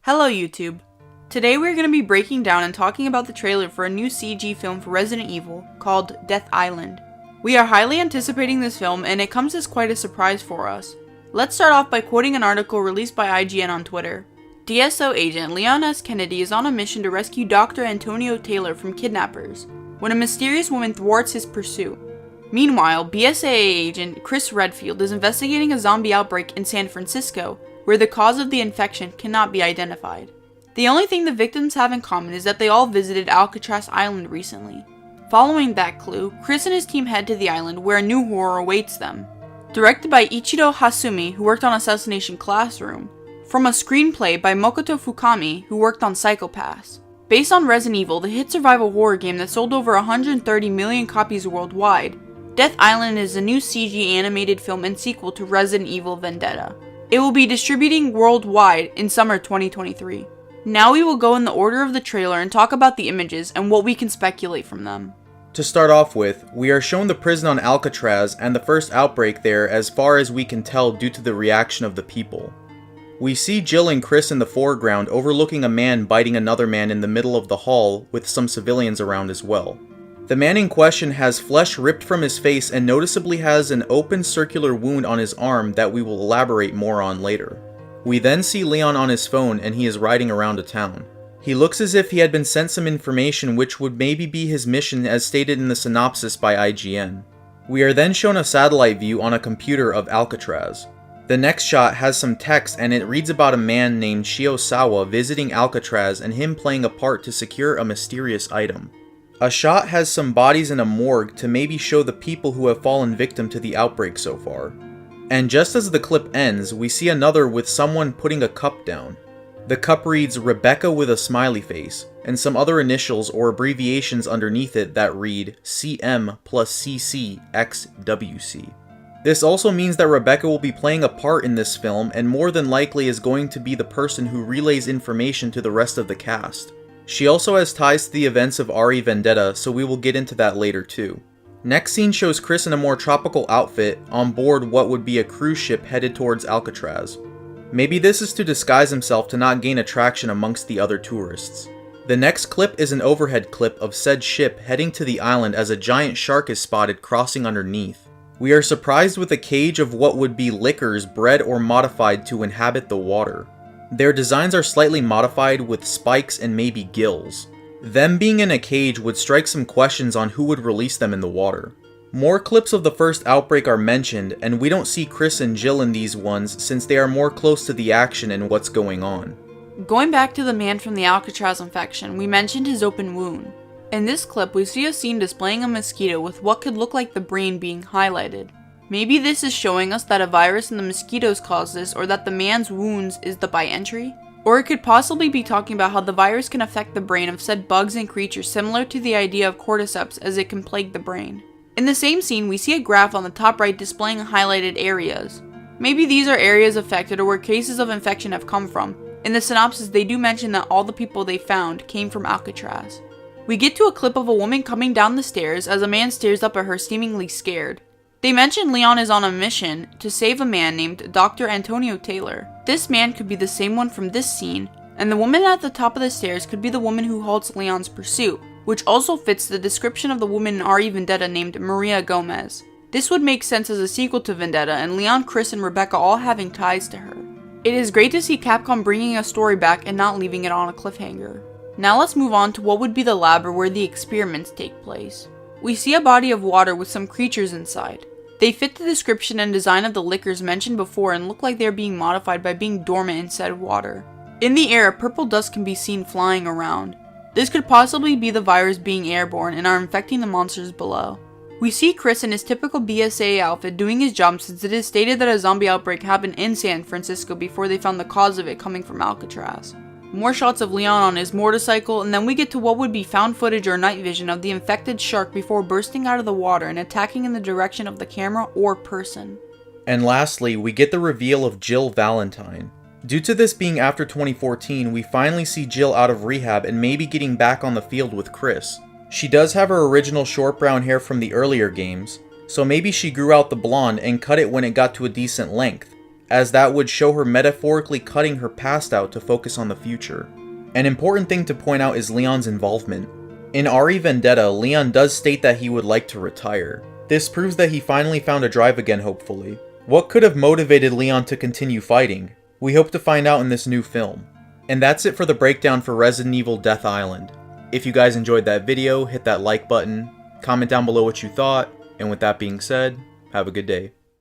Hello YouTube! Today we're going to be breaking down and talking about the trailer for a new CG film for Resident Evil called Death Island. We are highly anticipating this film and it comes as quite a surprise for us. Let's start off by quoting an article released by IGN on Twitter. DSO agent Leon S. Kennedy is on a mission to rescue Dr. Antonio Taylor from kidnappers, when a mysterious woman thwarts his pursuit. Meanwhile, BSAA agent Chris Redfield is investigating a zombie outbreak in San Francisco, where the cause of the infection cannot be identified. The only thing the victims have in common is that they all visited Alcatraz Island recently. Following that clue, Chris and his team head to the island where a new horror awaits them. Directed by Ichiro Hasumi, who worked on Assassination Classroom. From a screenplay by Makoto Fukami, who worked on Psycho-Pass. Based on Resident Evil, the hit survival horror game that sold over 130 million copies worldwide, Death Island is a new CG animated film and sequel to Resident Evil Vendetta. It will be distributing worldwide in summer 2023. Now we will go in the order of the trailer and talk about the images and what we can speculate from them. To start off with, we are shown the prison on Alcatraz and the first outbreak there as far as we can tell due to the reaction of the people. We see Jill and Chris in the foreground overlooking a man biting another man in the middle of the hall with some civilians around as well. The man in question has flesh ripped from his face and noticeably has an open circular wound on his arm that we will elaborate more on later. We then see Leon on his phone and he is riding around a town. He looks as if he had been sent some information which would maybe be his mission as stated in the synopsis by IGN. We are then shown a satellite view on a computer of Alcatraz. The next shot has some text and it reads about a man named Shiosawa visiting Alcatraz and him playing a part to secure a mysterious item. A shot has some bodies in a morgue to maybe show the people who have fallen victim to the outbreak so far. And just as the clip ends, we see another with someone putting a cup down. The cup reads Rebecca with a smiley face, and some other initials or abbreviations underneath it that read CM plus CC XWC. This also means that Rebecca will be playing a part in this film and more than likely is going to be the person who relays information to the rest of the cast. She also has ties to the events of RE Vendetta, so we will get into that later too. Next scene shows Chris in a more tropical outfit on board what would be a cruise ship headed towards Alcatraz. Maybe this is to disguise himself to not gain attraction amongst the other tourists. The next clip is an overhead clip of said ship heading to the island as a giant shark is spotted crossing underneath. We are surprised with a cage of what would be liquors bred or modified to inhabit the water. Their designs are slightly modified with spikes and maybe gills. Them being in a cage would strike some questions on who would release them in the water. More clips of the first outbreak are mentioned, and we don't see Chris and Jill in these ones since they are more close to the action and what's going on. Going back to the man from the Alcatraz infection, we mentioned his open wound. In this clip, we see a scene displaying a mosquito with what could look like the brain being highlighted. Maybe this is showing us that a virus in the mosquitoes caused this, or that the man's wounds is the by-entry. Or it could possibly be talking about how the virus can affect the brain of said bugs and creatures similar to the idea of cordyceps as it can plague the brain. In the same scene, we see a graph on the top right displaying highlighted areas. Maybe these are areas affected or where cases of infection have come from. In the synopsis, they do mention that all the people they found came from Alcatraz. We get to a clip of a woman coming down the stairs as a man stares up at her seemingly scared. They mention Leon is on a mission to save a man named Dr. Antonio Taylor. This man could be the same one from this scene, and the woman at the top of the stairs could be the woman who halts Leon's pursuit, which also fits the description of the woman in RE Vendetta named Maria Gomez. This would make sense as a sequel to Vendetta and Leon, Chris, and Rebecca all having ties to her. It is great to see Capcom bringing a story back and not leaving it on a cliffhanger. Now let's move on to what would be the lab or where the experiments take place. We see a body of water with some creatures inside. They fit the description and design of the liquors mentioned before and look like they are being modified by being dormant in said water. In the air, purple dust can be seen flying around. This could possibly be the virus being airborne and are infecting the monsters below. We see Chris in his typical BSAA outfit doing his job since it is stated that a zombie outbreak happened in San Francisco before they found the cause of it coming from Alcatraz. More shots of Leon on his motorcycle, and then we get to what would be found footage or night vision of the infected shark before bursting out of the water and attacking in the direction of the camera or person. And lastly, we get the reveal of Jill Valentine. Due to this being after 2014, we finally see Jill out of rehab and maybe getting back on the field with Chris. She does have her original short brown hair from the earlier games, so maybe she grew out the blonde and cut it when it got to a decent length. as that would show her metaphorically cutting her past out to focus on the future. An important thing to point out is Leon's involvement. In RE Vendetta, Leon does state that he would like to retire. This proves that he finally found a drive again, hopefully. What could have motivated Leon to continue fighting? We hope to find out in this new film. And that's it for the breakdown for Resident Evil Death Island. If you guys enjoyed that video, hit that like button, comment down below what you thought, and with that being said, have a good day.